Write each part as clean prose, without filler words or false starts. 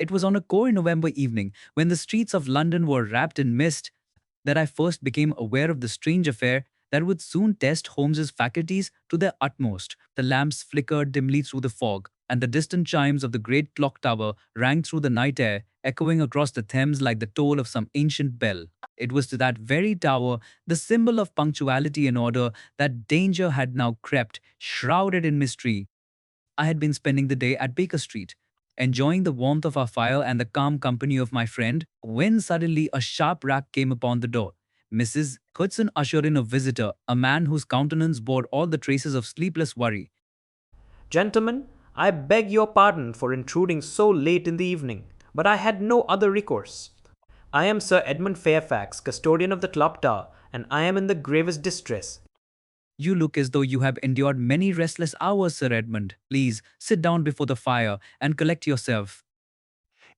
It was on a cold November evening, when the streets of London were wrapped in mist, that I first became aware of the strange affair that would soon test Holmes's faculties to their utmost. The lamps flickered dimly through the fog, and the distant chimes of the great clock tower rang through the night air, echoing across the Thames like the toll of some ancient bell. It was to that very tower, the symbol of punctuality and order, that danger had now crept, shrouded in mystery. I had been spending the day at Baker Street, enjoying the warmth of our fire and the calm company of my friend, when suddenly a sharp rap came upon the door. Mrs. Hudson ushered in a visitor, a man whose countenance bore all the traces of sleepless worry. Gentlemen, I beg your pardon for intruding so late in the evening, but I had no other recourse. I am Sir Edmund Fairfax, custodian of the clock tower, and I am in the gravest distress. You look as though you have endured many restless hours, Sir Edmund. Please sit down before the fire and collect yourself.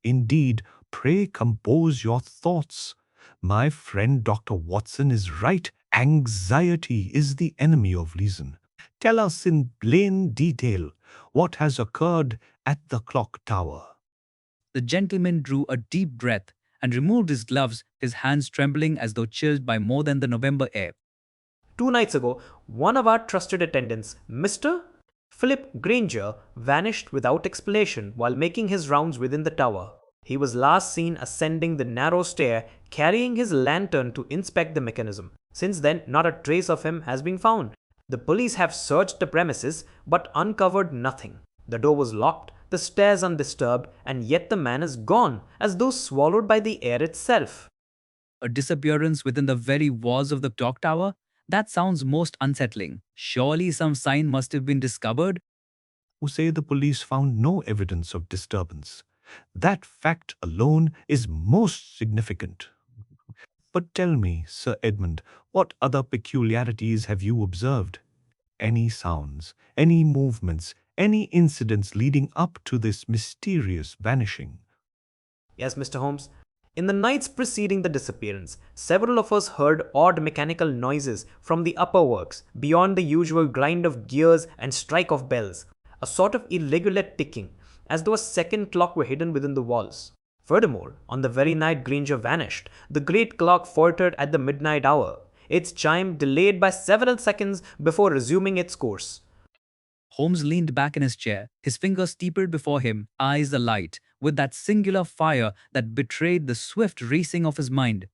Indeed, pray compose your thoughts. My friend Dr. Watson is right. Anxiety is the enemy of reason. Tell us in plain detail what has occurred at the clock tower. The gentleman drew a deep breath and removed his gloves, his hands trembling as though chilled by more than the November air. 2 nights ago, one of our trusted attendants, Mr. Philip Granger, vanished without explanation while making his rounds within the tower. He was last seen ascending the narrow stair, carrying his lantern to inspect the mechanism. Since then, not a trace of him has been found. The police have searched the premises but uncovered nothing. The door was locked, the stairs undisturbed, and yet the man is gone, as though swallowed by the air itself. A disappearance within the very walls of the clock tower? That sounds most unsettling. Surely some sign must have been discovered. Who say the police found no evidence of disturbance. That fact alone is most significant. But tell me, Sir Edmund, what other peculiarities have you observed? Any sounds, any movements, any incidents leading up to this mysterious vanishing? Yes, Mr. Holmes. In the nights preceding the disappearance, several of us heard odd mechanical noises from the upper works, beyond the usual grind of gears and strike of bells, a sort of irregular ticking, as though a second clock were hidden within the walls. Furthermore, on the very night Granger vanished, the great clock faltered at the midnight hour, its chime delayed by several seconds before resuming its course. Holmes leaned back in his chair, his fingers steepled before him, eyes alight, with that singular fire that betrayed the swift racing of his mind.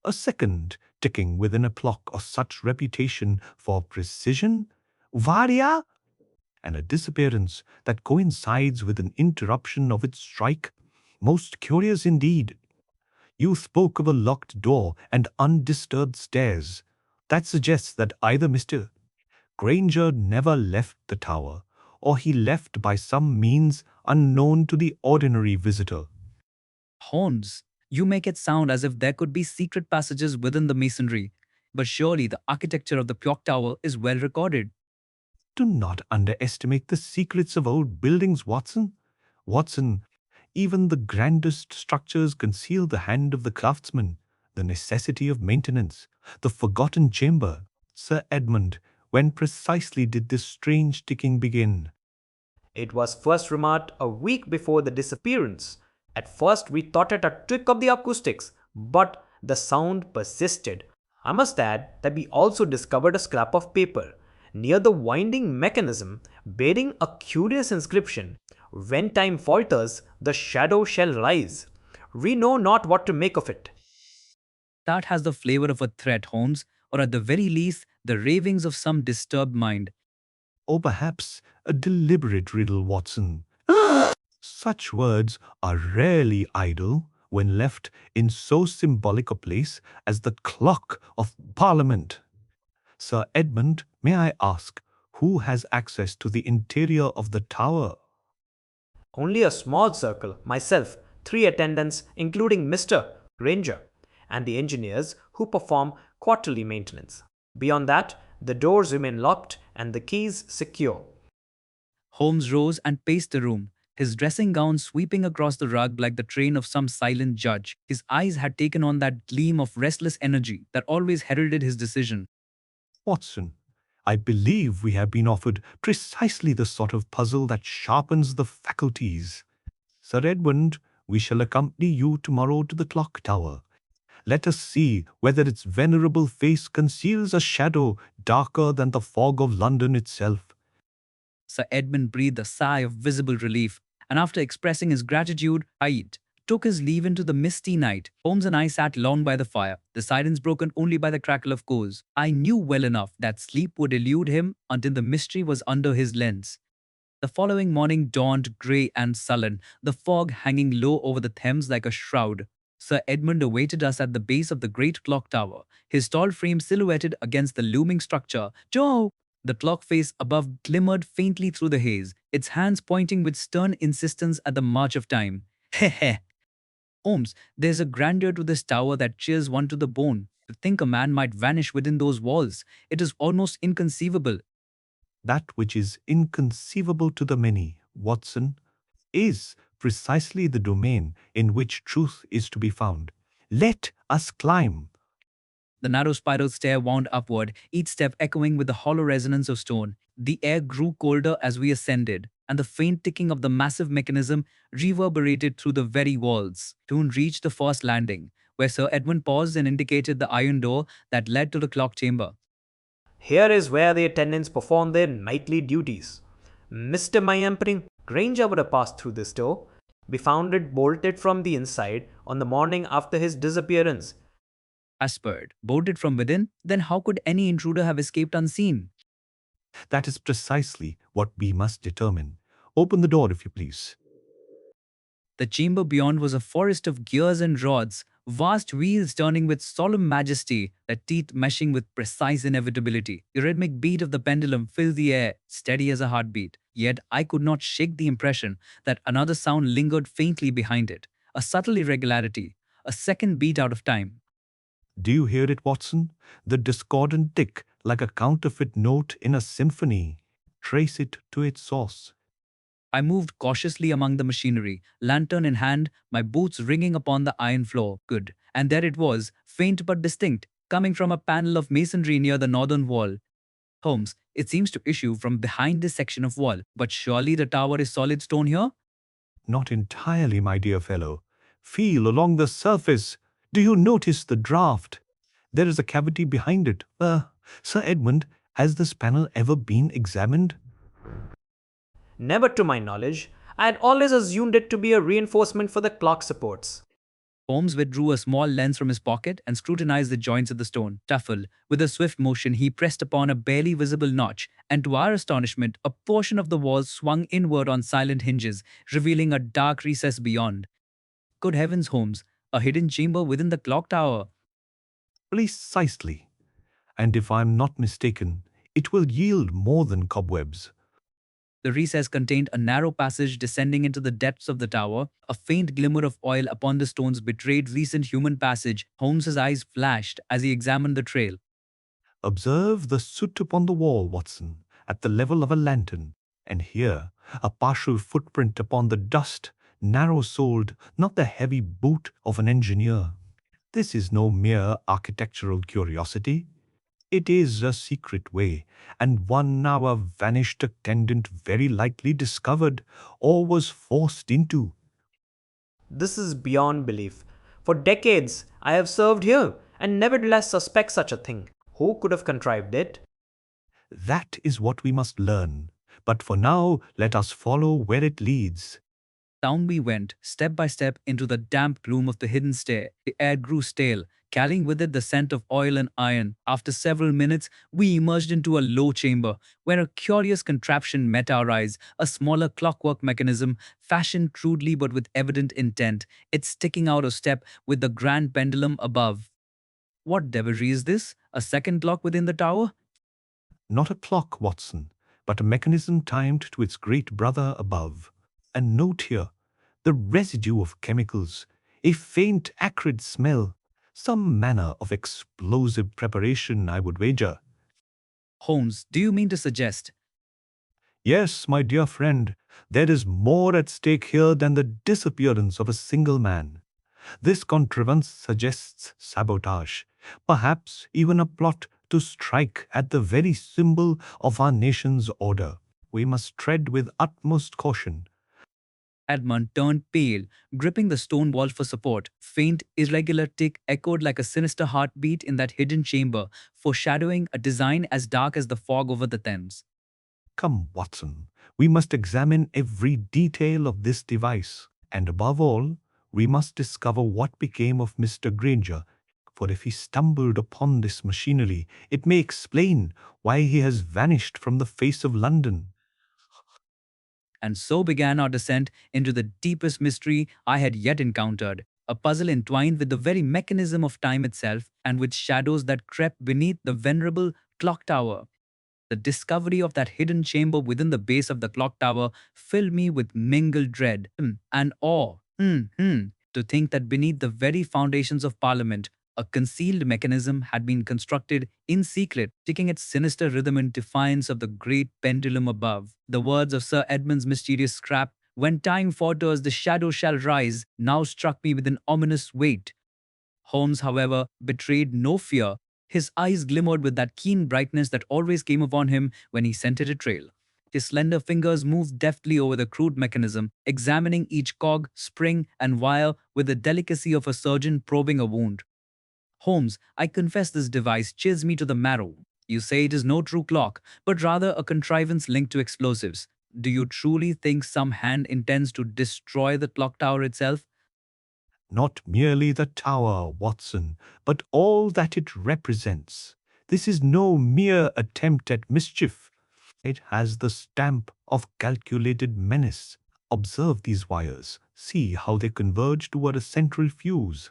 A second ticking within a clock of such reputation for precision? Varia? And a disappearance that coincides with an interruption of its strike? Most curious indeed. You spoke of a locked door and undisturbed stairs. That suggests that either Mr. Granger never left the tower, or he left by some means unknown to the ordinary visitor. Holmes, you make it sound as if there could be secret passages within the masonry, but surely the architecture of the clock tower is well recorded. Do not underestimate the secrets of old buildings, Watson. Watson, even the grandest structures conceal the hand of the craftsman, the necessity of maintenance, the forgotten chamber. Sir Edmund, when precisely did this strange ticking begin? It was first remarked a week before the disappearance. At first, we thought it a trick of the acoustics, but the sound persisted. I must add that we also discovered a scrap of paper near the winding mechanism bearing a curious inscription: "When time falters, the shadow shall rise." We know not what to make of it. That has the flavor of a threat, Holmes, or at the very least, the ravings of some disturbed mind. Or perhaps a deliberate riddle, Watson. Such words are rarely idle when left in so symbolic a place as the clock of Parliament. Sir Edmund, may I ask, who has access to the interior of the tower? Only a small circle, myself, 3 attendants, including Mr. Granger, and the engineers who perform quarterly maintenance. Beyond that, the doors remain locked and the keys secure. Holmes rose and paced the room, his dressing gown sweeping across the rug like the train of some silent judge. His eyes had taken on that gleam of restless energy that always heralded his decision. Watson, I believe we have been offered precisely the sort of puzzle that sharpens the faculties. Sir Edmund, we shall accompany you tomorrow to the clock tower. Let us see whether its venerable face conceals a shadow darker than the fog of London itself. Sir Edmund breathed a sigh of visible relief, and after expressing his gratitude, Hyde took his leave into the misty night. Holmes and I sat long by the fire, the silence broken only by the crackle of coals. I knew well enough that sleep would elude him until the mystery was under his lens. The following morning dawned grey and sullen, the fog hanging low over the Thames like a shroud. Sir Edmund awaited us at the base of the great clock tower, his tall frame silhouetted against the looming structure. Joe! The clock face above glimmered faintly through the haze, its hands pointing with stern insistence at the march of time. Heh heh! Holmes, there's a grandeur to this tower that chills one to the bone. To think a man might vanish within those walls, it is almost inconceivable. That which is inconceivable to the many, Watson, is precisely the domain in which truth is to be found. Let us climb. The narrow spiral stair wound upward, each step echoing with the hollow resonance of stone. The air grew colder as we ascended, and the faint ticking of the massive mechanism reverberated through the very walls. Soon reached the first landing, where Sir Edmund paused and indicated the iron door that led to the clock chamber. Here is where the attendants perform their nightly duties. Mr. My Emperor Granger would have passed through this door. We found it bolted from the inside on the morning after his disappearance. Aspered, boarded from within, then how could any intruder have escaped unseen? That is precisely what we must determine. Open the door, if you please. The chamber beyond was a forest of gears and rods, vast wheels turning with solemn majesty, their teeth meshing with precise inevitability. The rhythmic beat of the pendulum filled the air, steady as a heartbeat. Yet I could not shake the impression that another sound lingered faintly behind it, a subtle irregularity, a second beat out of time. Do you hear it, Watson? The discordant tick, like a counterfeit note in a symphony. Trace it to its source. I moved cautiously among the machinery, lantern in hand, my boots ringing upon the iron floor. Good. And there it was, faint but distinct, coming from a panel of masonry near the northern wall. Holmes, it seems to issue from behind this section of wall, but surely the tower is solid stone here? Not entirely, my dear fellow. Feel along the surface. Do you notice the draught? There is a cavity behind it. Sir Edmund, has this panel ever been examined? Never to my knowledge. I had always assumed it to be a reinforcement for the clock supports. Holmes withdrew a small lens from his pocket and scrutinized the joints of the stone. Tuffle, with a swift motion, he pressed upon a barely visible notch, and to our astonishment, a portion of the wall swung inward on silent hinges, revealing a dark recess beyond. Good heavens, Holmes, a hidden chamber within the clock tower. Precisely. And if I am not mistaken, it will yield more than cobwebs. The recess contained a narrow passage descending into the depths of the tower. A faint glimmer of oil upon the stones betrayed recent human passage. Holmes's eyes flashed as he examined the trail. Observe the soot upon the wall, Watson, at the level of a lantern, and here a partial footprint upon the dust, narrow-soled, not the heavy boot of an engineer. This is no mere architectural curiosity. It is a secret way, and one our vanished attendant very likely discovered or was forced into. This is beyond belief. For decades, I have served here and nevertheless suspect such a thing. Who could have contrived it? That is what we must learn. But for now, let us follow where it leads. Down we went, step by step, into the damp gloom of the hidden stair. The air grew stale, carrying with it the scent of oil and iron. After several minutes, we emerged into a low chamber, where a curious contraption met our eyes, a smaller clockwork mechanism, fashioned crudely but with evident intent, it sticking out of step with the grand pendulum above. What devilry is this? A second clock within the tower? Not a clock, Watson, but a mechanism timed to its great brother above. And note here, the residue of chemicals, a faint acrid smell, some manner of explosive preparation, I would wager. Holmes, do you mean to suggest? Yes, my dear friend, there is more at stake here than the disappearance of a single man. This contrivance suggests sabotage, perhaps even a plot to strike at the very symbol of our nation's order. We must tread with utmost caution. Edmund turned pale, gripping the stone wall for support. Faint, irregular tick echoed like a sinister heartbeat in that hidden chamber, foreshadowing a design as dark as the fog over the Thames. Come, Watson, we must examine every detail of this device, and above all, we must discover what became of Mr. Granger, for if he stumbled upon this machinery, it may explain why he has vanished from the face of London. And so began our descent into the deepest mystery I had yet encountered, a puzzle entwined with the very mechanism of time itself and with shadows that crept beneath the venerable clock tower. The discovery of that hidden chamber within the base of the clock tower filled me with mingled dread and awe. To think that beneath the very foundations of Parliament, a concealed mechanism had been constructed in secret, ticking its sinister rhythm in defiance of the great pendulum above. The words of Sir Edmund's mysterious scrap, "When time falters, the shadow shall rise," now struck me with an ominous weight. Holmes, however, betrayed no fear. His eyes glimmered with that keen brightness that always came upon him when he scented a trail. His slender fingers moved deftly over the crude mechanism, examining each cog, spring, and wire with the delicacy of a surgeon probing a wound. "Holmes, I confess this device chills me to the marrow. You say it is no true clock, but rather a contrivance linked to explosives. Do you truly think some hand intends to destroy the clock tower itself?" Not merely the tower, Watson, but all that it represents. This is no mere attempt at mischief. It has the stamp of calculated menace. Observe these wires. See how they converge toward a central fuse.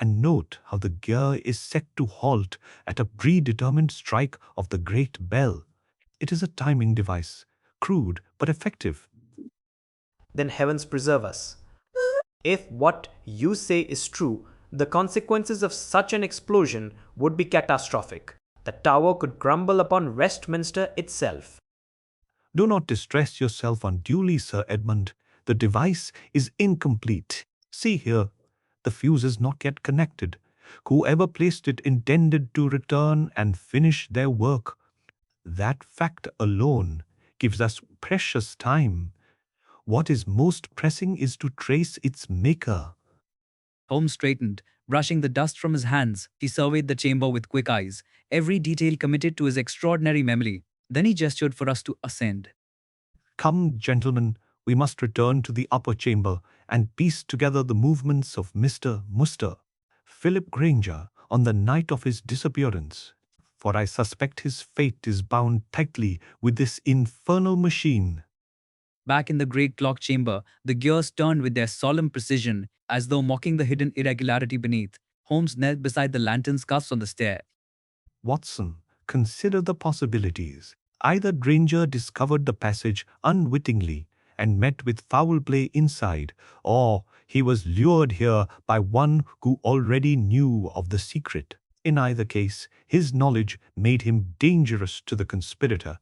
And note how the gear is set to halt at a predetermined strike of the great bell. It is a timing device, crude but effective. Then heavens preserve us. If what you say is true, the consequences of such an explosion would be catastrophic. The tower could crumble upon Westminster itself. Do not distress yourself unduly, Sir Edmund. The device is incomplete. See here, the fuse is not yet connected. Whoever placed it intended to return and finish their work. That fact alone gives us precious time. What is most pressing is to trace its maker. Holmes straightened, brushing the dust from his hands. He surveyed the chamber with quick eyes, every detail committed to his extraordinary memory. Then he gestured for us to ascend. Come, gentlemen, we must return to the upper chamber and piece together the movements of Mr. Muster, Philip Granger, on the night of his disappearance. For I suspect his fate is bound tightly with this infernal machine. Back in the great clock chamber, the gears turned with their solemn precision, as though mocking the hidden irregularity beneath. Holmes knelt beside the lantern's cuffs on the stair. Watson, consider the possibilities. Either Granger discovered the passage unwittingly and met with foul play inside, or he was lured here by one who already knew of the secret. In either case, his knowledge made him dangerous to the conspirator.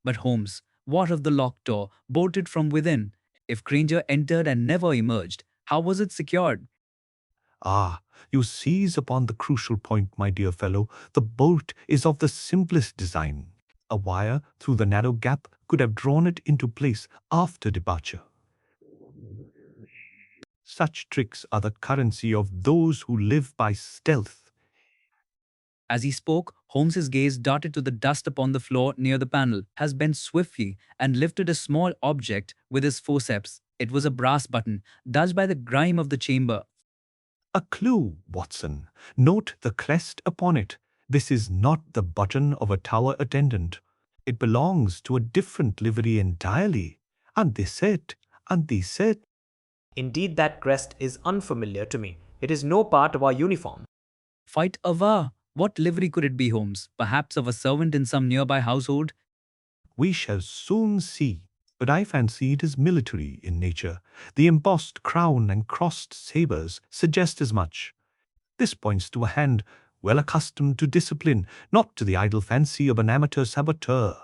But Holmes, what of the locked door, bolted from within? If Granger entered and never emerged, how was it secured? Ah, you seize upon the crucial point, my dear fellow. The bolt is of the simplest design. A wire through the narrow gap could have drawn it into place after departure. Such tricks are the currency of those who live by stealth. As he spoke, Holmes's gaze darted to the dust upon the floor near the panel, has bent swiftly and lifted a small object with his forceps. It was a brass button, dust by the grime of the chamber. A clue, Watson. Note the crest upon it. This is not the button of a tower attendant. It belongs to a different livery entirely. And this it, and this it. Indeed, that crest is unfamiliar to me. It is no part of our uniform. Fight ava! What livery could it be, Holmes? Perhaps of a servant in some nearby household? We shall soon see. But I fancy it is military in nature. The embossed crown and crossed sabres suggest as much. This points to a hand well accustomed to discipline, not to the idle fancy of an amateur saboteur.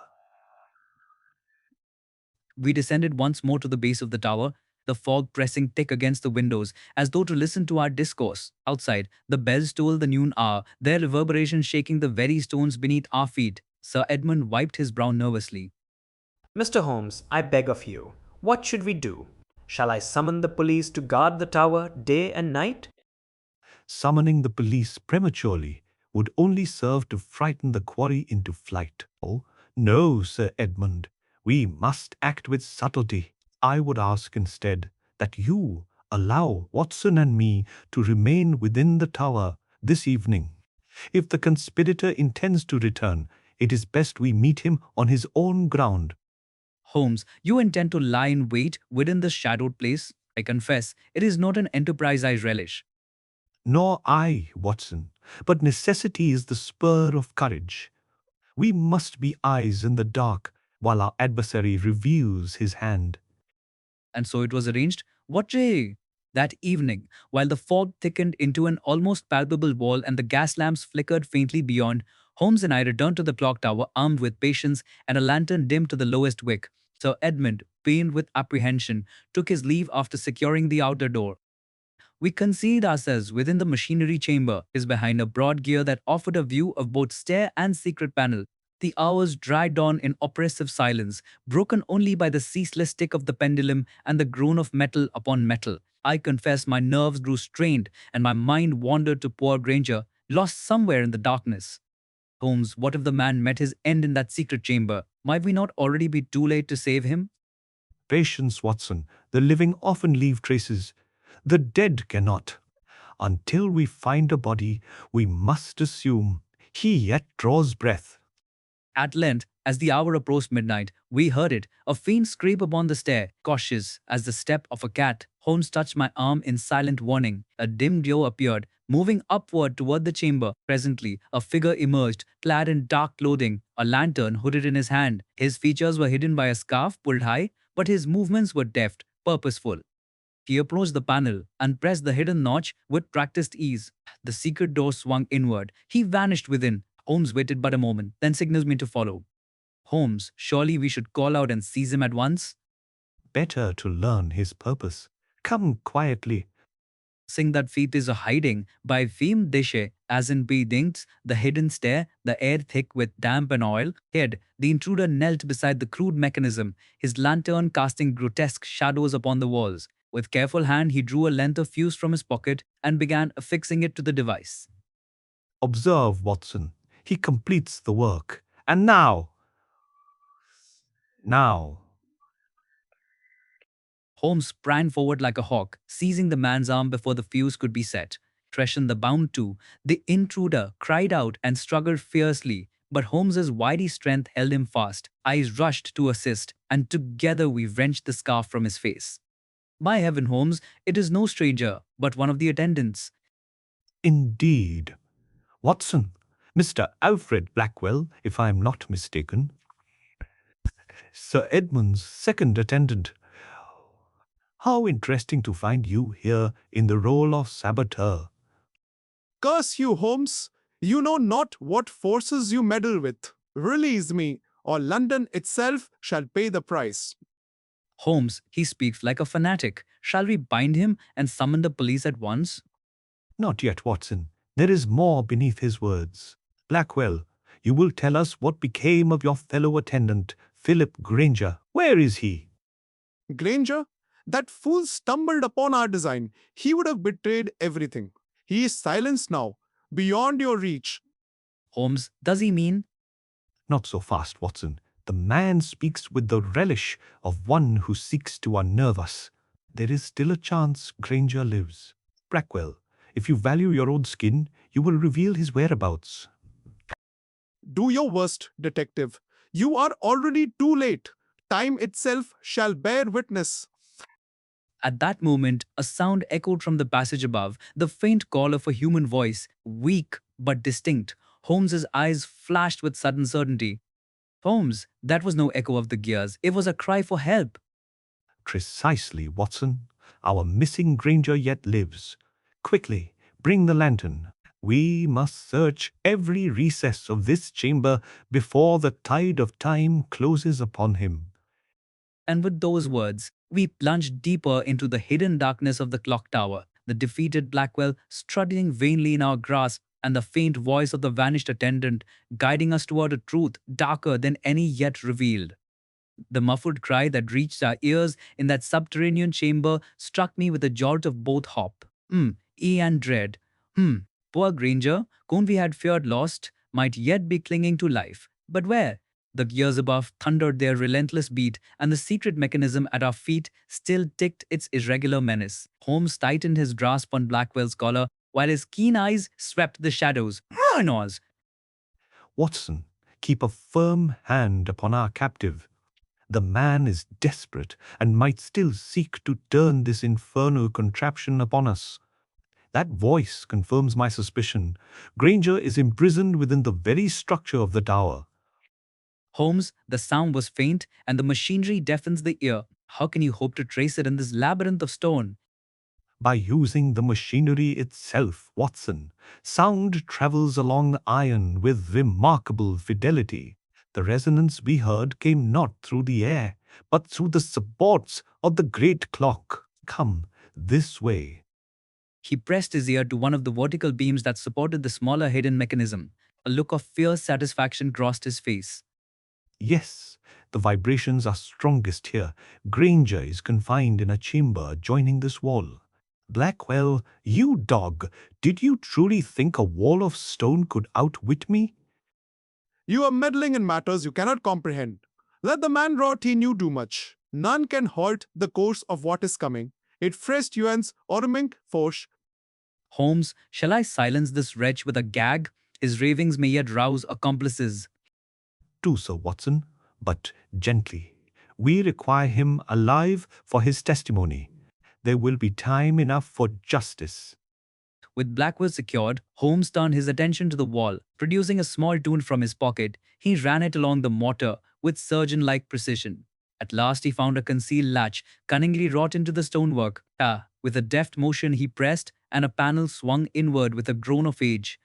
We descended once more to the base of the tower, the fog pressing thick against the windows, as though to listen to our discourse. Outside, the bells tolled the noon hour, their reverberation shaking the very stones beneath our feet. Sir Edmund wiped his brow nervously. Mr. Holmes, I beg of you, what should we do? Shall I summon the police to guard the tower day and night? Summoning the police prematurely would only serve to frighten the quarry into flight. Oh, no, Sir Edmund. We must act with subtlety. I would ask instead that you allow Watson and me to remain within the tower this evening. If the conspirator intends to return, it is best we meet him on his own ground. Holmes, you intend to lie in wait within this shadowed place? I confess, it is not an enterprise I relish. Nor I, Watson, but necessity is the spur of courage. We must be eyes in the dark while our adversary reveals his hand. And so it was arranged. What day? That evening, while the fog thickened into an almost palpable wall and the gas lamps flickered faintly beyond, Holmes and I returned to the clock tower armed with patience and a lantern dimmed to the lowest wick. Sir Edmund, pained with apprehension, took his leave after securing the outer door. We concealed ourselves within the machinery chamber, is behind a broad gear that offered a view of both stair and secret panel. The hours dragged on in oppressive silence, broken only by the ceaseless tick of the pendulum and the groan of metal upon metal. I confess my nerves grew strained and my mind wandered to poor Granger, lost somewhere in the darkness. Holmes, what if the man met his end in that secret chamber? Might we not already be too late to save him? Patience, Watson. The living often leave traces. The dead cannot. Until we find a body, we must assume he yet draws breath. At length, as the hour approached midnight, we heard it, a faint scrape upon the stair. Cautious as the step of a cat, Holmes touched my arm in silent warning. A dim glow appeared, moving upward toward the chamber. Presently, a figure emerged, clad in dark clothing, a lantern hooded in his hand. His features were hidden by a scarf pulled high, but his movements were deft, purposeful. He approached the panel and pressed the hidden notch with practiced ease. The secret door swung inward. He vanished within. Holmes waited but a moment, then signaled me to follow. Holmes, surely we should call out and seize him at once? Better to learn his purpose. Come quietly. Sing that feat is a hiding by fem dishe, as in bedings, the hidden stair, the air thick with damp and oil. Head, the intruder knelt beside the crude mechanism, his lantern casting grotesque shadows upon the walls. With careful hand, he drew a length of fuse from his pocket and began affixing it to the device. Observe, Watson. He completes the work. And now, Holmes sprang forward like a hawk, seizing the man's arm before the fuse could be set. Tresham the bound too. The intruder cried out and struggled fiercely, but Holmes's wily strength held him fast. Eyes rushed to assist, and together we wrenched the scarf from his face. By heaven, Holmes, it is no stranger, but one of the attendants. indeed. Watson, Mr. Alfred Blackwell, if I am not mistaken. Sir Edmund's second attendant. How interesting to find you here in the role of saboteur. Curse you, Holmes! You know not what forces you meddle with. Release me, or London itself shall pay the price. Holmes, he speaks like a fanatic. Shall we bind him and summon the police at once? Not yet, Watson. There is more beneath his words. Blackwell, you will tell us what became of your fellow attendant, Philip Granger. Where is he? Granger, that fool stumbled upon our design. He would have betrayed everything. He is silenced now, beyond your reach. Holmes, does he mean? Not so fast, Watson. The man speaks with the relish of one who seeks to unnerve us. There is still a chance Granger lives. Blackwell, if you value your own skin, you will reveal his whereabouts. Do your worst, detective. You are already too late. Time itself shall bear witness. At that moment, a sound echoed from the passage above, the faint call of a human voice, weak but distinct. Holmes's eyes flashed with sudden certainty. Holmes, that was no echo of the gears. It was a cry for help. Precisely, Watson. Our missing Granger yet lives. Quickly, bring the lantern. We must search every recess of this chamber before the tide of time closes upon him. And with those words, we plunged deeper into the hidden darkness of the clock tower, the defeated Blackwell struggling vainly in our grasp, and the faint voice of the vanished attendant guiding us toward a truth darker than any yet revealed. The muffled cry that reached our ears in that subterranean chamber struck me with a jolt of both hope, and dread. Poor Granger, whom we had feared lost, might yet be clinging to life. But where? The gears above thundered their relentless beat, and the secret mechanism at our feet still ticked its irregular menace. Holmes tightened his grasp on Blackwell's collar, while his keen eyes swept the shadows. Noise. Watson, keep a firm hand upon our captive. The man is desperate and might still seek to turn this infernal contraption upon us. That voice confirms my suspicion. Granger is imprisoned within the very structure of the tower. Holmes, the sound was faint, and the machinery deafens the ear. How can you hope to trace it in this labyrinth of stone? By using the machinery itself, Watson, sound travels along iron with remarkable fidelity. The resonance we heard came not through the air, but through the supports of the great clock. Come this way. He pressed his ear to one of the vertical beams that supported the smaller hidden mechanism. A look of fierce satisfaction crossed his face. Yes, the vibrations are strongest here. Granger is confined in a chamber adjoining this wall. Blackwell, you dog, did you truly think a wall of stone could outwit me? You are meddling in matters you cannot comprehend. Let the man rot, he knew too much. None can halt the course of what is coming. It fresh Yuan's Ormink Force. Holmes, shall I silence this wretch with a gag? His ravings may yet rouse accomplices. Do so, Watson, but gently. We require him alive for his testimony. There will be time enough for justice. With Blackwell secured, Holmes turned his attention to the wall. Producing a small tool from his pocket, he ran it along the mortar with surgeon-like precision. At last he found a concealed latch, cunningly wrought into the stonework. With a deft motion he pressed, and a panel swung inward with a groan of age.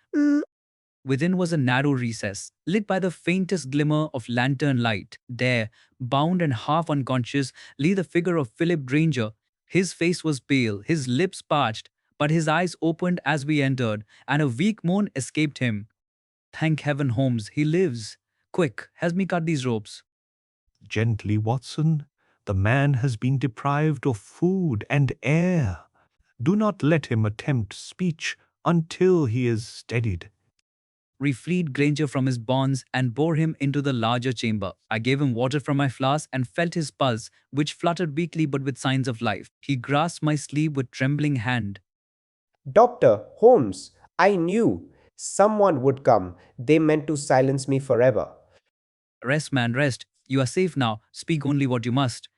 Within was a narrow recess, lit by the faintest glimmer of lantern light. There, bound and half unconscious, lay the figure of Philip Granger. His face was pale, his lips parched, but his eyes opened as we entered, and a weak moan escaped him. Thank heaven, Holmes, he lives. Quick, help me cut these ropes. Gently, Watson. The man has been deprived of food and air. Do not let him attempt speech until he is steadied. We freed Granger from his bonds and bore him into the larger chamber. I gave him water from my flask and felt his pulse, which fluttered weakly but with signs of life. He grasped my sleeve with trembling hand. Doctor, Holmes, I knew someone would come. They meant to silence me forever. Rest, man, rest. You are safe now. Speak only what you must.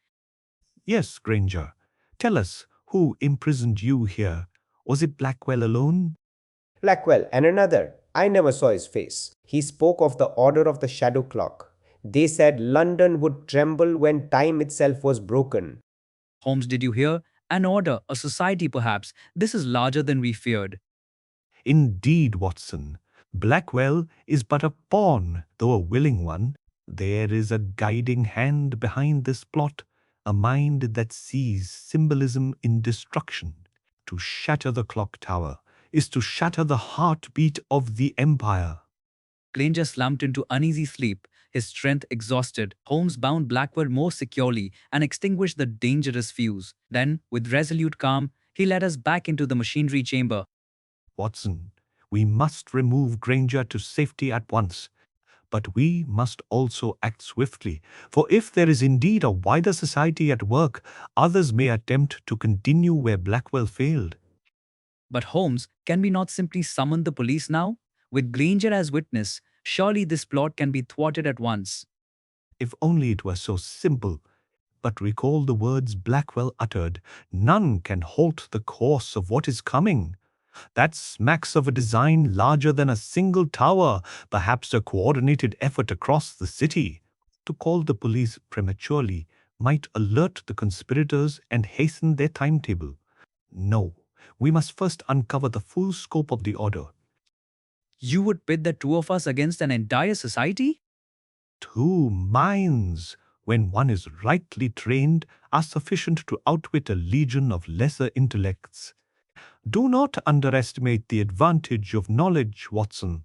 Yes, Granger. Tell us who imprisoned you here. Was it Blackwell alone? Blackwell and another. I never saw his face. He spoke of the order of the shadow clock. They said London would tremble when time itself was broken. Holmes, did you hear? An order, a society perhaps. This is larger than we feared. Indeed, Watson. Blackwell is but a pawn, though a willing one. There is a guiding hand behind this plot, a mind that sees symbolism in destruction. To shatter the clock tower is to shatter the heartbeat of the empire. Granger slumped into uneasy sleep, his strength exhausted. Holmes bound Blackwell more securely and extinguished the dangerous fuse. Then, with resolute calm, he led us back into the machinery chamber. Watson, we must remove Granger to safety at once. But we must also act swiftly, for if there is indeed a wider society at work, others may attempt to continue where Blackwell failed. But Holmes, can we not simply summon the police now? With Granger as witness, surely this plot can be thwarted at once. If only it were so simple. But recall the words Blackwell uttered. None can halt the course of what is coming. That smacks of a design larger than a single tower, perhaps a coordinated effort across the city. To call the police prematurely might alert the conspirators and hasten their timetable. No, we must first uncover the full scope of the order. You would pit the two of us against an entire society? Two minds, when one is rightly trained, are sufficient to outwit a legion of lesser intellects. Do not underestimate the advantage of knowledge, Watson.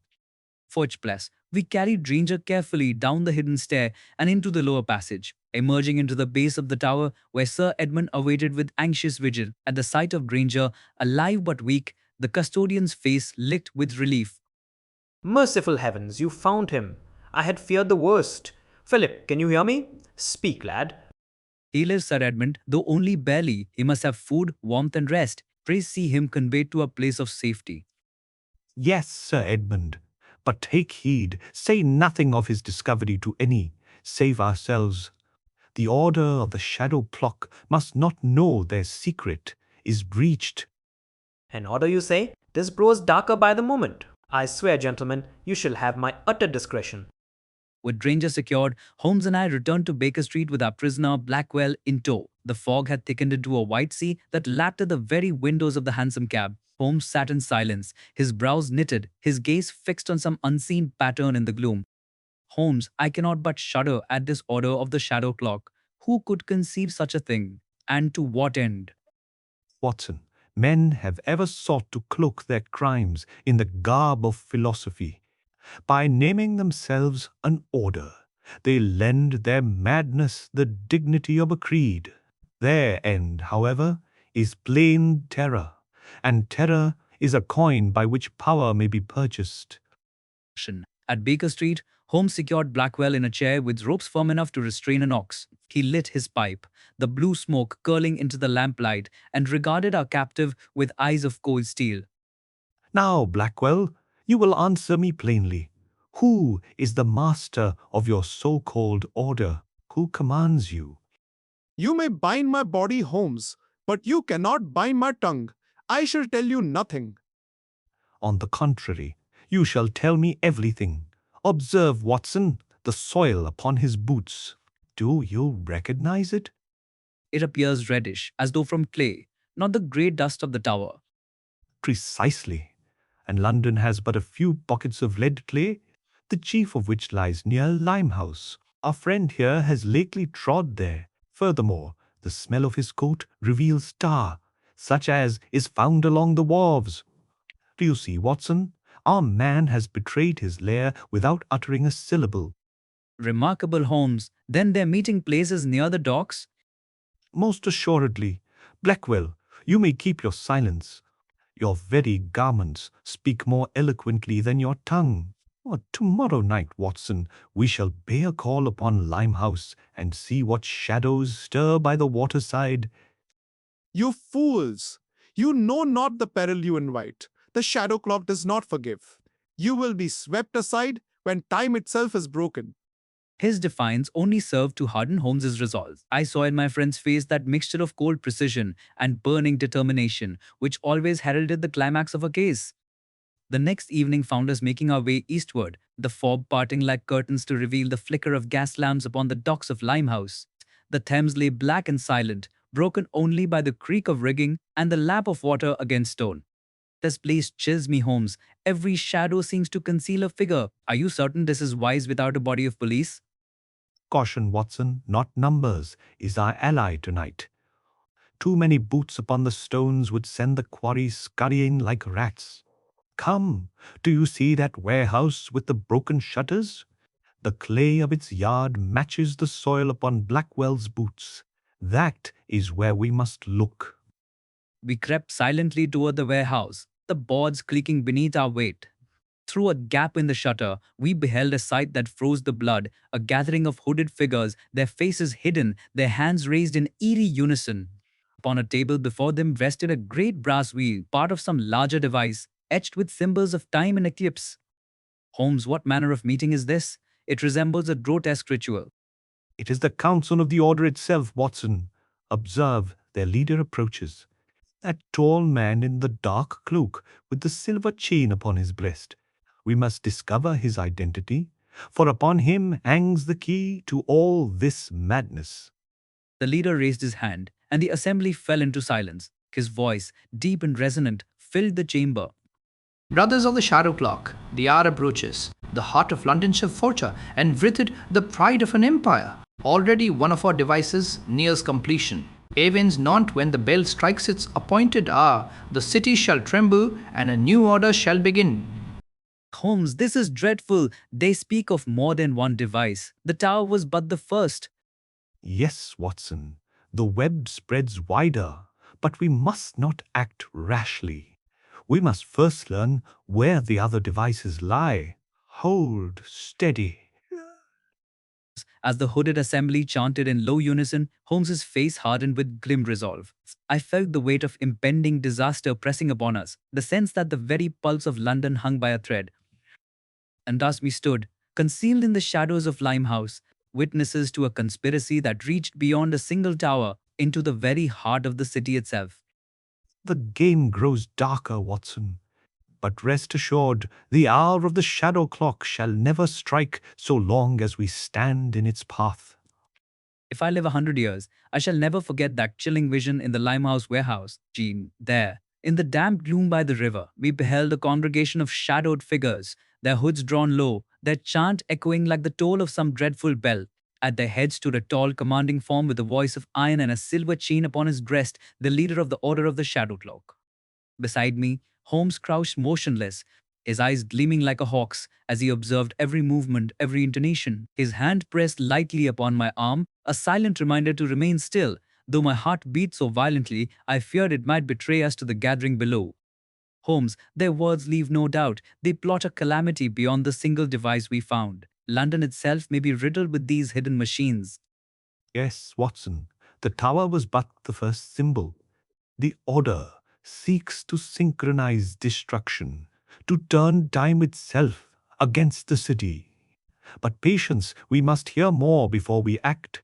Forge bless. We carried Granger carefully down the hidden stair and into the lower passage, emerging into the base of the tower where Sir Edmund awaited with anxious vigil. At the sight of Granger, alive but weak, the custodian's face lit with relief. Merciful heavens, you found him. I had feared the worst. Philip, can you hear me? Speak, lad. He lives, Sir Edmund, though only barely. He must have food, warmth, and rest. Pray see him conveyed to a place of safety. Yes, Sir Edmund, but take heed, say nothing of his discovery to any, save ourselves. The order of the shadow clock must not know their secret is breached. An order, you say? This grows darker by the moment. I swear, gentlemen, you shall have my utter discretion. With Granger secured, Holmes and I returned to Baker Street with our prisoner Blackwell in tow. The fog had thickened into a white sea that lapped at the very windows of the hansom cab. Holmes sat in silence, his brows knitted, his gaze fixed on some unseen pattern in the gloom. Holmes, I cannot but shudder at this order of the shadow clock. Who could conceive such a thing? And to what end? Watson, men have ever sought to cloak their crimes in the garb of philosophy. By naming themselves an order, they lend their madness the dignity of a creed. Their end, however, is plain terror, and terror is a coin by which power may be purchased. At Baker Street, Holmes secured Blackwell in a chair with ropes firm enough to restrain an ox. He lit his pipe, the blue smoke curling into the lamplight, and regarded our captive with eyes of cold steel. Now, Blackwell, you will answer me plainly. Who is the master of your so-called order? Who commands you? You may bind my body, Holmes, but you cannot bind my tongue. I shall tell you nothing. On the contrary, you shall tell me everything. Observe, Watson, the soil upon his boots. Do you recognize it? It appears reddish, as though from clay, not the grey dust of the tower. Precisely. And London has but a few pockets of lead clay, the chief of which lies near Limehouse. Our friend here has lately trod there. Furthermore, the smell of his coat reveals tar, such as is found along the wharves. Do you see, Watson? Our man has betrayed his lair without uttering a syllable. Remarkable, Holmes. Then their meeting place is near the docks? Most assuredly. Blackwell, you may keep your silence. Your very garments speak more eloquently than your tongue. Tomorrow night, Watson, we shall pay a call upon Limehouse and see what shadows stir by the waterside. You fools! You know not the peril you invite. The shadow clock does not forgive. You will be swept aside when time itself is broken. His defiance only served to harden Holmes's resolve. I saw in my friend's face that mixture of cold precision and burning determination which always heralded the climax of a case. The next evening found us making our way eastward, the fog parting like curtains to reveal the flicker of gas lamps upon the docks of Limehouse. The Thames lay black and silent, broken only by the creak of rigging and the lap of water against stone. This place chills me, Holmes. Every shadow seems to conceal a figure. Are you certain this is wise without a body of police? Caution, Watson, not numbers, is our ally tonight. Too many boots upon the stones would send the quarry scurrying like rats. Come, do you see that warehouse with the broken shutters? The clay of its yard matches the soil upon Blackwell's boots. That is where we must look. We crept silently toward the warehouse, the boards creaking beneath our weight. Through a gap in the shutter, we beheld a sight that froze the blood, a gathering of hooded figures, their faces hidden, their hands raised in eerie unison. Upon a table before them rested a great brass wheel, part of some larger device, etched with symbols of time and eclipse. Holmes, what manner of meeting is this? It resembles a grotesque ritual. It is the council of the order itself, Watson. Observe, their leader approaches. That tall man in the dark cloak with the silver chain upon his breast. We must discover his identity, for upon him hangs the key to all this madness. The leader raised his hand, and the assembly fell into silence. His voice, deep and resonant, filled the chamber. Brothers of the shadow clock, the hour approaches. The heart of London shall falter, and with it the pride of an empire. Already one of our devices nears completion. Avens not when the bell strikes its appointed hour, the city shall tremble, and a new order shall begin. Holmes, this is dreadful. They speak of more than one device. The tower was but the first. Yes, Watson, the web spreads wider, but we must not act rashly. We must first learn where the other devices lie. Hold steady. As the hooded assembly chanted in low unison, Holmes's face hardened with grim resolve. I felt the weight of impending disaster pressing upon us, the sense that the very pulse of London hung by a thread. And thus we stood, concealed in the shadows of Limehouse, witnesses to a conspiracy that reached beyond a single tower into the very heart of the city itself. The game grows darker, Watson. But rest assured, the hour of the shadow clock shall never strike so long as we stand in its path. If I live 100 years, I shall never forget that chilling vision in the Limehouse warehouse. Jean, there, in the damp gloom by the river, we beheld a congregation of shadowed figures, their hoods drawn low, their chant echoing like the toll of some dreadful bell. At their head stood a tall, commanding form with a voice of iron and a silver chain upon his breast, the leader of the Order of the Shadow Clock. Beside me, Holmes crouched motionless, his eyes gleaming like a hawk's as he observed every movement, every intonation. His hand pressed lightly upon my arm, a silent reminder to remain still, though my heart beat so violently I feared it might betray us to the gathering below. Holmes, their words leave no doubt. They plot a calamity beyond the single device we found. London itself may be riddled with these hidden machines. Yes, Watson, the tower was but the first symbol. The Order seeks to synchronize destruction, to turn time itself against the city. But patience, we must hear more before we act.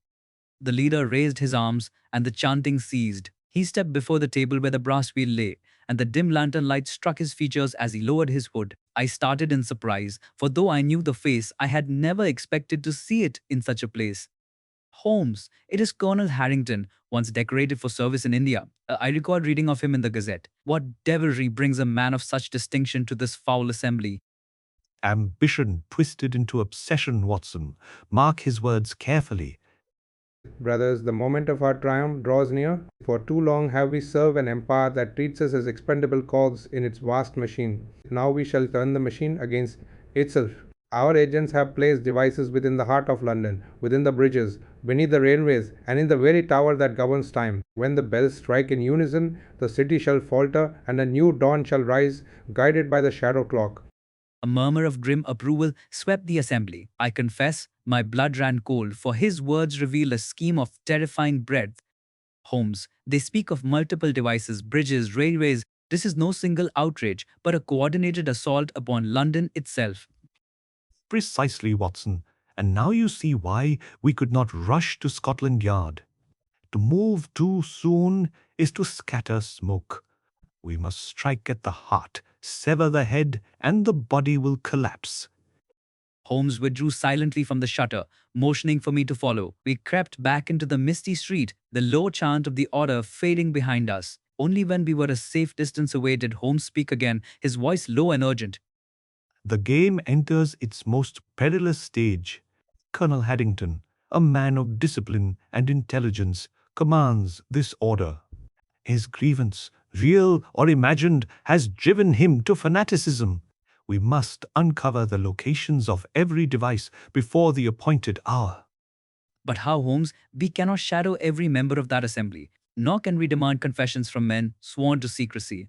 The leader raised his arms, and the chanting ceased. He stepped before the table where the brass wheel lay, and the dim lantern light struck his features as he lowered his hood. I started in surprise, for though I knew the face, I had never expected to see it in such a place. Holmes, it is Colonel Harrington, once decorated for service in India. I recall reading of him in the Gazette. What devilry brings a man of such distinction to this foul assembly? Ambition twisted into obsession, Watson. Mark his words carefully. Brothers, the moment of our triumph draws near. For too long have we served an empire that treats us as expendable cogs in its vast machine. Now we shall turn the machine against itself. Our agents have placed devices within the heart of London, within the bridges, beneath the railways, and in the very tower that governs time. When the bells strike in unison, the city shall falter, and a new dawn shall rise, guided by the shadow clock. A murmur of grim approval swept the assembly. I confess, my blood ran cold, for his words reveal a scheme of terrifying breadth. Holmes, they speak of multiple devices, bridges, railways. This is no single outrage, but a coordinated assault upon London itself. Precisely, Watson. And now you see why we could not rush to Scotland Yard. To move too soon is to scatter smoke. We must strike at the heart, sever the head, and the body will collapse. Holmes withdrew silently from the shutter, motioning for me to follow. We crept back into the misty street, the low chant of the Order fading behind us. Only when we were a safe distance away did Holmes speak again, his voice low and urgent. The game enters its most perilous stage. Colonel Haddington, a man of discipline and intelligence, commands this order. His grievance, real or imagined, has driven him to fanaticism. We must uncover the locations of every device before the appointed hour. But how, Holmes? We cannot shadow every member of that assembly, nor can we demand confessions from men sworn to secrecy.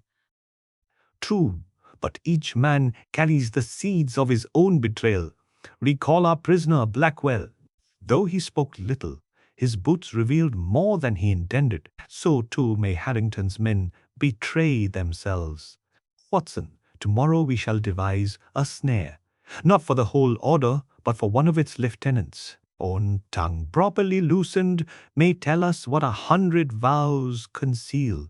True, but each man carries the seeds of his own betrayal. Recall our prisoner Blackwell. Though he spoke little, his boots revealed more than he intended. So too may Harrington's men betray themselves. Watson, tomorrow we shall devise a snare, not for the whole order, but for one of its lieutenants. Own tongue, properly loosened, may tell us what 100 vows conceal.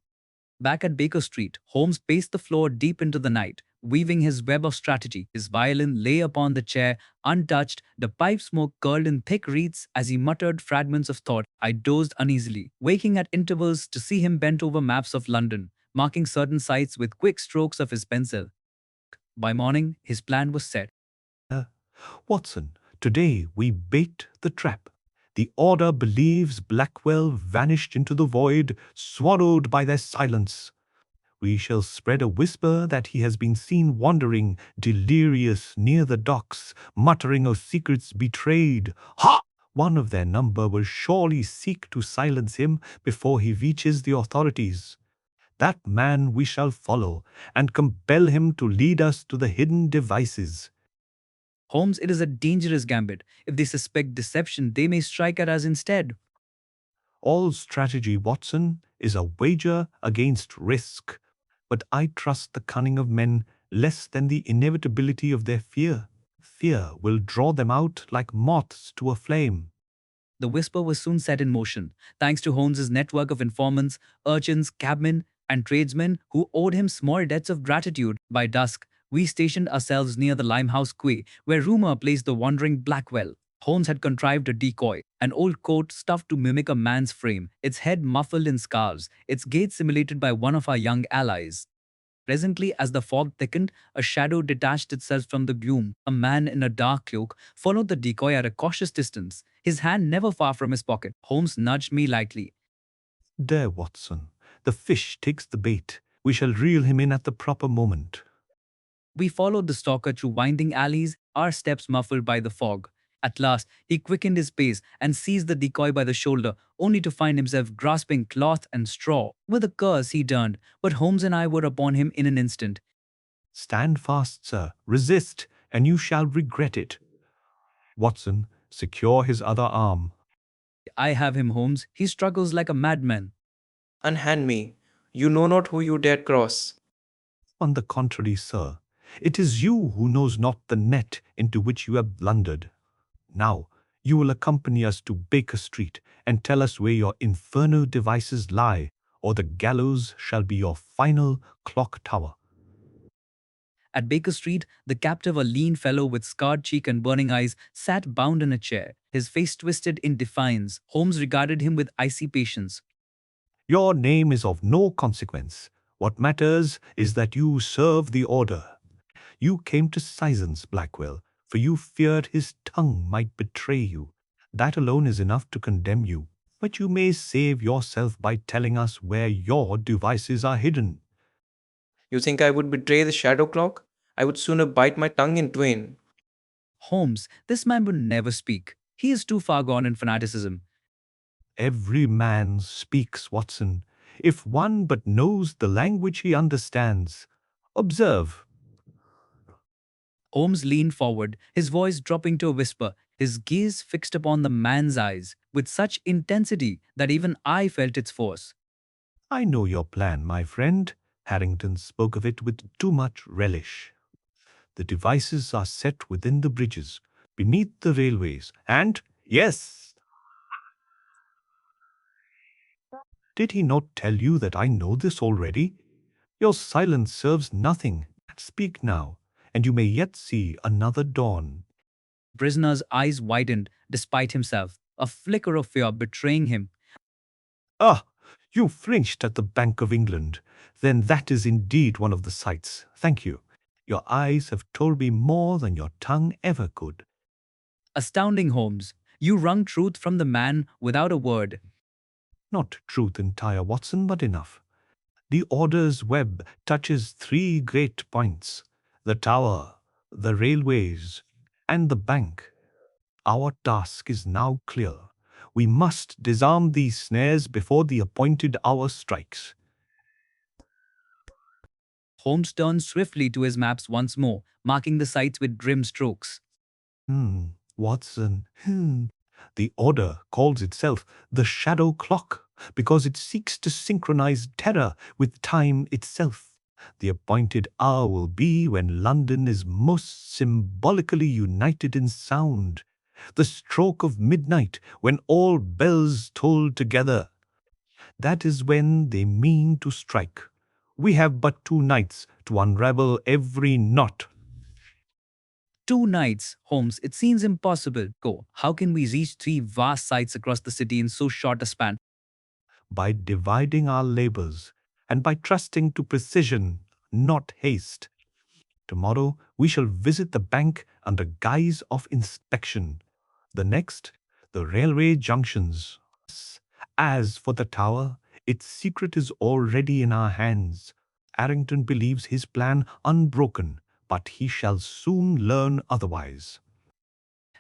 Back at Baker Street, Holmes paced the floor deep into the night, weaving his web of strategy. His violin lay upon the chair, untouched, the pipe smoke curled in thick wreaths as he muttered fragments of thought. I dozed uneasily, waking at intervals to see him bent over maps of London, marking certain sites with quick strokes of his pencil. By morning, his plan was set. Watson, today we bait the trap. The Order believes Blackwell vanished into the void, swallowed by their silence. We shall spread a whisper that he has been seen wandering, delirious, near the docks, muttering of secrets betrayed. Ha! One of their number will surely seek to silence him before he reaches the authorities. That man we shall follow, and compel him to lead us to the hidden devices. Holmes, it is a dangerous gambit. If they suspect deception, they may strike at us instead. All strategy, Watson, is a wager against risk. But I trust the cunning of men less than the inevitability of their fear. Fear will draw them out like moths to a flame. The whisper was soon set in motion, thanks to Holmes's network of informants, urchins, cabmen, and tradesmen who owed him small debts of gratitude. By dusk, we stationed ourselves near the Limehouse Quay, where rumor placed the wandering Blackwell. Holmes had contrived a decoy, an old coat stuffed to mimic a man's frame, its head muffled in scarves, its gait simulated by one of our young allies. Presently, as the fog thickened, a shadow detached itself from the gloom. A man in a dark cloak followed the decoy at a cautious distance, his hand never far from his pocket. Holmes nudged me lightly. There, Watson, the fish takes the bait. We shall reel him in at the proper moment. We followed the stalker through winding alleys, our steps muffled by the fog. At last, he quickened his pace and seized the decoy by the shoulder, only to find himself grasping cloth and straw. With a curse, he turned, but Holmes and I were upon him in an instant. Stand fast, sir. Resist, and you shall regret it. Watson, secure his other arm. I have him, Holmes. He struggles like a madman. Unhand me. You know not who you dare cross. On the contrary, sir, it is you who knows not the net into which you have blundered. Now, you will accompany us to Baker Street and tell us where your infernal devices lie, or the gallows shall be your final clock tower. At Baker Street, the captive, a lean fellow with scarred cheek and burning eyes, sat bound in a chair, his face twisted in defiance. Holmes regarded him with icy patience. Your name is of no consequence. What matters is that you serve the order. You came to Sizens, Blackwell, for you feared his tongue might betray you. That alone is enough to condemn you. But you may save yourself by telling us where your devices are hidden. You think I would betray the shadow clock? I would sooner bite my tongue in twain. Holmes, this man would never speak. He is too far gone in fanaticism. Every man speaks, Watson, if one but knows the language he understands. Observe. Holmes leaned forward, his voice dropping to a whisper, his gaze fixed upon the man's eyes with such intensity that even I felt its force. I know your plan, my friend. Harrington spoke of it with too much relish. The devices are set within the bridges, beneath the railways, and, yes, did he not tell you that I know this already? Your silence serves nothing. Speak now, and you may yet see another dawn. Prisoner's eyes widened despite himself, a flicker of fear betraying him. Ah, you flinched at the Bank of England. Then that is indeed one of the sights. Thank you. Your eyes have told me more than your tongue ever could. Astounding, Holmes. You wrung truth from the man without a word. Not truth entire, Watson, but enough. The order's web touches three great points: the tower, the railways, and the bank. Our task is now clear. We must disarm these snares before the appointed hour strikes. Holmes turned swiftly to his maps once more, marking the sites with grim strokes. Watson, The order calls itself the shadow clock because it seeks to synchronize terror with time itself. The appointed hour will be when London is most symbolically united in sound. The stroke of midnight, when all bells toll together. That is when they mean to strike. We have but 2 nights to unravel every knot. 2 nights, Holmes, it seems impossible. Go, how can we reach 3 vast sites across the city in so short a span? By dividing our labors and by trusting to precision, not haste. Tomorrow we shall visit the bank under guise of inspection. The next, the railway junctions. As for the tower, its secret is already in our hands. Harrington believes his plan unbroken, but he shall soon learn otherwise.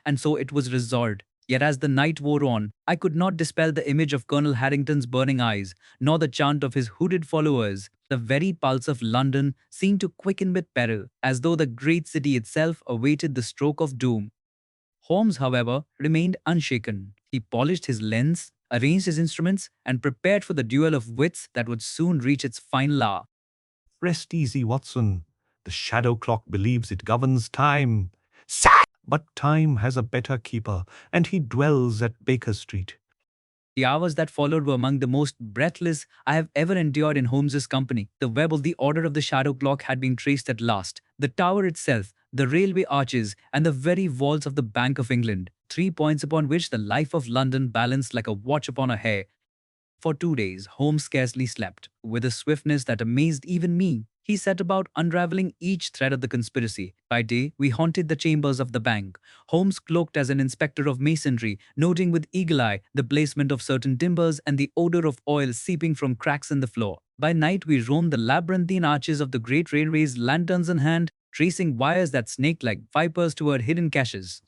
And so it was resolved. Yet as the night wore on, I could not dispel the image of Colonel Harrington's burning eyes, nor the chant of his hooded followers. The very pulse of London seemed to quicken with peril, as though the great city itself awaited the stroke of doom. Holmes, however, remained unshaken. He polished his lens, arranged his instruments, and prepared for the duel of wits that would soon reach its final hour. Rest easy, Watson. The shadow clock believes it governs time. But time has a better keeper, and he dwells at Baker Street. The hours that followed were among the most breathless I have ever endured in Holmes's company. The web of the order of the shadow clock had been traced at last. The tower itself, the railway arches, and the very walls of the Bank of England, 3 points upon which the life of London balanced like a watch upon a hair. For 2 days, Holmes scarcely slept. With a swiftness that amazed even me, he set about unraveling each thread of the conspiracy. By day, we haunted the chambers of the bank, Holmes cloaked as an inspector of masonry, noting with eagle eye the placement of certain timbers and the odor of oil seeping from cracks in the floor. By night, we roamed the labyrinthine arches of the great railways, lanterns in hand, tracing wires that snaked like vipers toward hidden caches.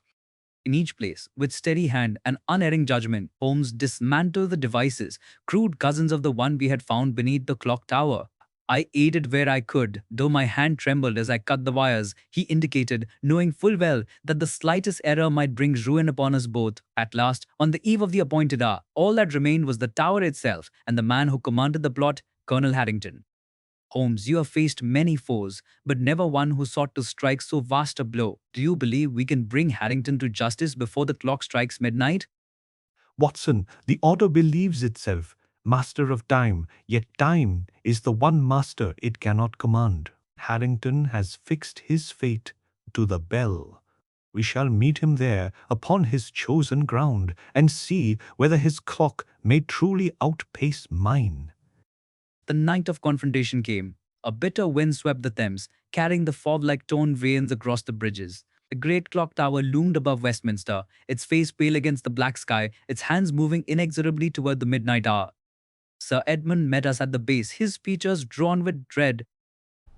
In each place, with steady hand and unerring judgment, Holmes dismantled the devices, crude cousins of the one we had found beneath the clock tower. I aided where I could, though my hand trembled as I cut the wires, he indicated, knowing full well that the slightest error might bring ruin upon us both. At last, on the eve of the appointed hour, all that remained was the tower itself and the man who commanded the plot, Colonel Harrington. Holmes, you have faced many foes, but never one who sought to strike so vast a blow. Do you believe we can bring Harrington to justice before the clock strikes midnight? Watson, the order believes itself master of time, yet time is the one master it cannot command. Harrington has fixed his fate to the bell. We shall meet him there upon his chosen ground and see whether his clock may truly outpace mine. The night of confrontation came. A bitter wind swept the Thames, carrying the fog-like torn veins across the bridges. The great clock tower loomed above Westminster, its face pale against the black sky, its hands moving inexorably toward the midnight hour. Sir Edmund met us at the base, his features drawn with dread.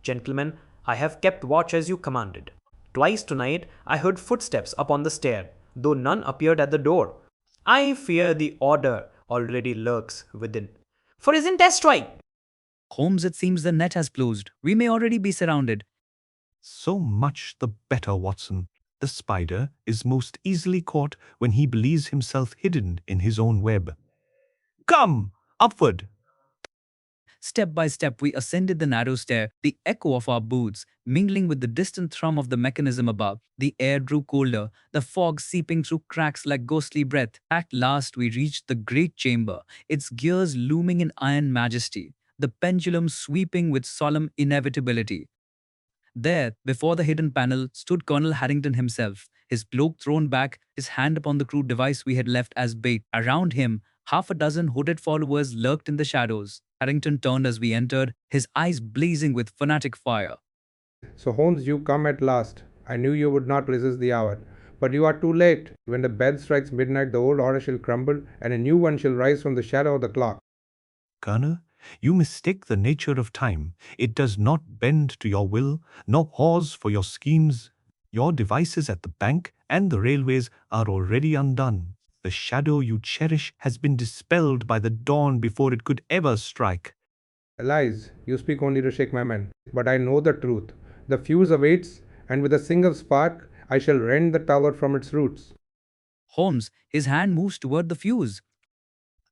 Gentlemen, I have kept watch as you commanded. Twice tonight I heard footsteps upon the stair, though none appeared at the door. I fear the order already lurks within. For isn't a strike? Holmes, it seems the net has closed. We may already be surrounded. So much the better, Watson. The spider is most easily caught when he believes himself hidden in his own web. Come, upward! Step by step, we ascended the narrow stair, the echo of our boots mingling with the distant thrum of the mechanism above. The air grew colder, the fog seeping through cracks like ghostly breath. At last, we reached the great chamber, its gears looming in iron majesty, the pendulum sweeping with solemn inevitability. There, before the hidden panel, stood Colonel Harrington himself, his cloak thrown back, his hand upon the crude device we had left as bait. Around him, half a dozen hooded followers lurked in the shadows. Harrington turned as we entered, his eyes blazing with fanatic fire. So, Holmes, you come at last. I knew you would not resist the hour. But you are too late. When the bell strikes midnight, the old order shall crumble, and a new one shall rise from the shadow of the clock. Colonel, you mistake the nature of time. It does not bend to your will, nor pause for your schemes. Your devices at the bank and the railways are already undone. The shadow you cherish has been dispelled by the dawn before it could ever strike. Lies, you speak only to shake my men. But I know the truth. The fuse awaits, and with a single spark, I shall rend the tower from its roots. Holmes, his hand moves toward the fuse.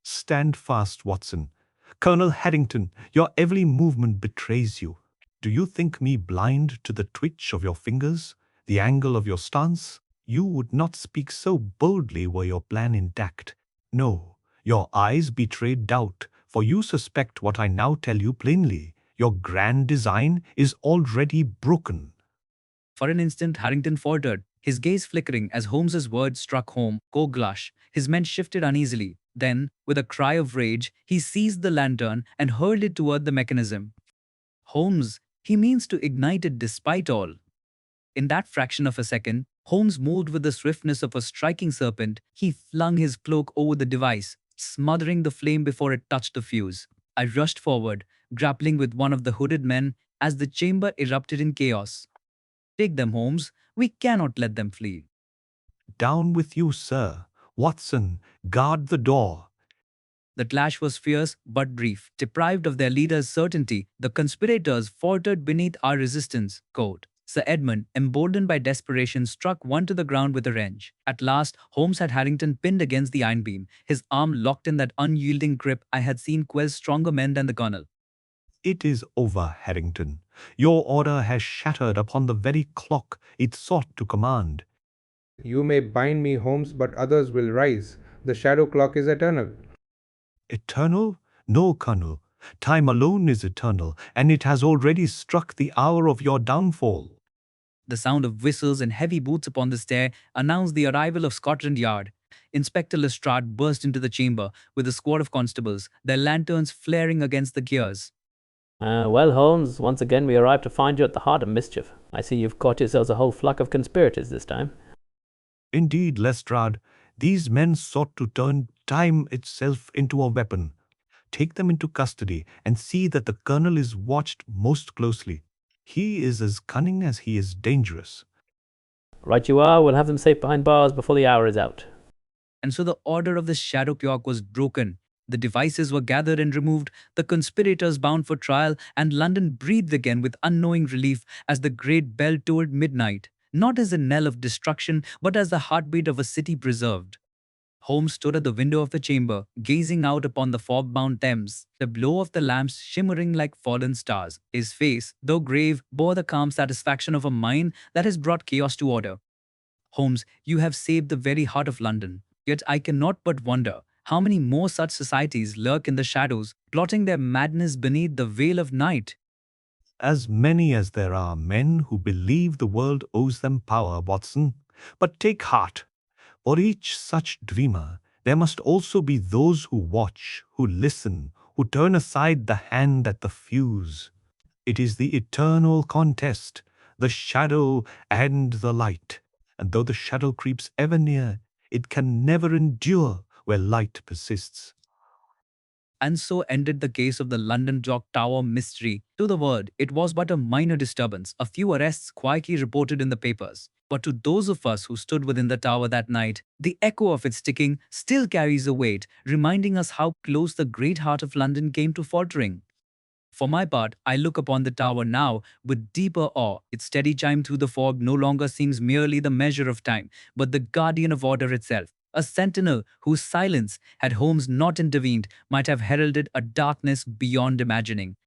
Stand fast, Watson. Colonel Harrington, your every movement betrays you. Do you think me blind to the twitch of your fingers, the angle of your stance? You would not speak so boldly were your plan intact. No, your eyes betray doubt, for you suspect what I now tell you plainly. Your grand design is already broken. For an instant, Harrington faltered, his gaze flickering as Holmes's words struck home. Glush. His men shifted uneasily. Then, with a cry of rage, he seized the lantern and hurled it toward the mechanism. Holmes, he means to ignite it despite all. In that fraction of a second, Holmes moved with the swiftness of a striking serpent. He flung his cloak over the device, smothering the flame before it touched the fuse. I rushed forward, grappling with one of the hooded men as the chamber erupted in chaos. Take them, Holmes. We cannot let them flee. Down with you, sir. Watson, guard the door. The clash was fierce but brief. Deprived of their leader's certainty, the conspirators faltered beneath our resistance. Quote. Sir Edmund, emboldened by desperation, struck one to the ground with a wrench. At last, Holmes had Harrington pinned against the iron beam, his arm locked in that unyielding grip I had seen quell stronger men than the colonel. It is over, Harrington. Your order has shattered upon the very clock it sought to command. You may bind me, Holmes, but others will rise. The shadow clock is eternal. Eternal? No, Colonel. Time alone is eternal, and it has already struck the hour of your downfall. The sound of whistles and heavy boots upon the stair announced the arrival of Scotland Yard. Inspector Lestrade burst into the chamber with a squad of constables, their lanterns flaring against the gears. Well, Holmes, once again we arrive to find you at the heart of mischief. I see you've caught yourselves a whole flock of conspirators this time. Indeed, Lestrade, these men sought to turn time itself into a weapon. Take them into custody and see that the colonel is watched most closely. He is as cunning as he is dangerous. Right you are, we'll have them safe behind bars before the hour is out. And so the order of the shadow clock was broken. The devices were gathered and removed, the conspirators bound for trial, and London breathed again with unknowing relief as the great bell tolled midnight, not as a knell of destruction, but as the heartbeat of a city preserved. Holmes stood at the window of the chamber, gazing out upon the fog-bound Thames, the glow of the lamps shimmering like fallen stars. His face, though grave, bore the calm satisfaction of a mind that has brought chaos to order. Holmes, you have saved the very heart of London. Yet I cannot but wonder how many more such societies lurk in the shadows, plotting their madness beneath the veil of night. As many as there are men who believe the world owes them power, Watson. But take heart. For each such dreamer, there must also be those who watch, who listen, who turn aside the hand at the fuse. It is the eternal contest, the shadow and the light. And though the shadow creeps ever near, it can never endure where light persists. And so ended the case of the London Clock Tower mystery. To the world, it was but a minor disturbance, a few arrests quietly reported in the papers. But to those of us who stood within the tower that night, the echo of its ticking still carries a weight, reminding us how close the great heart of London came to faltering. For my part, I look upon the tower now with deeper awe. Its steady chime through the fog no longer seems merely the measure of time, but the guardian of order itself. A sentinel whose silence, had Holmes not intervened, might have heralded a darkness beyond imagining.